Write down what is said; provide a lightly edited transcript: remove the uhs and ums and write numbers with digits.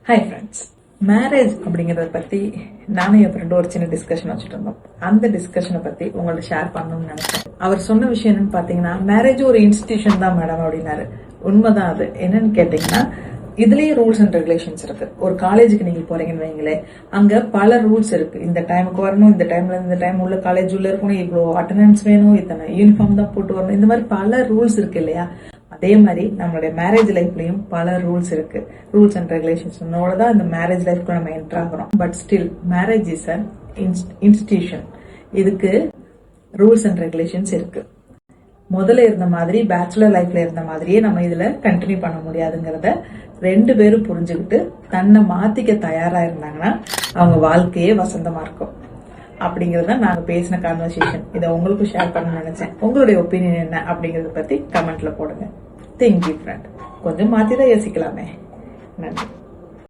Hi friends, marriage அப்படிங்கறத பத்தி நானும் என் ஃப்ரெண்டும் ஒரு சின்ன டிஸ்கஷன் வச்சுட்டு இருந்தோம். அந்த டிஸ்கஷனை பத்தி உங்கள்ட்ட ஷேர் பண்ணணும்னு நினைச்சேன். அவர் சொன்ன விஷயம் என்னன்னு பாத்தீங்கன்னா, மேரேஜ் ஒரு இன்ஸ்டிடியூஷன் தான் மேடம் அப்படின்னாரு. உண்மைதான். அது என்னன்னு கேட்டீங்கன்னா, இதுலயே ரூல்ஸ் அண்ட் ரெகுலேஷன்ஸ் இருக்கு. ஒரு காலேஜுக்கு நீங்க போறீங்கன்னு வைங்களேன், அங்க பல ரூல்ஸ் இருக்கு. இந்த டைமுக்கு வரணும், இந்த டைம்ல இந்த டைம் உள்ள காலேஜ் உள்ள இருக்கணும், இவ்வளவு அட்டெண்டன்ஸ் வேணும், இத்தனை யூனிஃபார்ம் தான் போட்டு வரணும், இந்த மாதிரி பல ரூல்ஸ் இருக்கு இல்லையா? அதே மாதிரி நம்மளுடைய மேரேஜ் லைஃப்லயும் பல ரூல்ஸ் இருக்கு. ரூல்ஸ் அண்ட் ரெகுலேஷன்ஸ் தான் இந்த மேரேஜ் லைஃப்க்கு நம்ம என்டர் ஆகிறோம். But still marriage is an institution. இதுக்கு ரூல்ஸ் அண்ட் ரெகுலேஷன்ஸ் இருக்கு. முதல்ல இருந்த மாதிரி பேச்சுலர் லைஃப்ல இருந்த மாதிரியே நம்ம இதுல கண்டினியூ பண்ண முடியாதுங்கிறத ரெண்டு பேரும் புரிஞ்சுக்கிட்டு தன்னை மாத்திக்க தயாரா இருந்தாங்கன்னா அவங்க வாழ்க்கையே வசந்தமா இருக்கும். அப்படிங்கறத நாங்க பேசின கான்வர்சேஷன். இதை உங்களுக்கும் ஷேர் பண்ண நினைச்சேன். உங்களுடைய ஒப்பீனியன் என்ன அப்படிங்கறத பத்தி கமெண்ட்ல போடுங்க. Think different. கொஞ்சம் மாத்தி தான் யோசிக்கலாமே. நன்றி.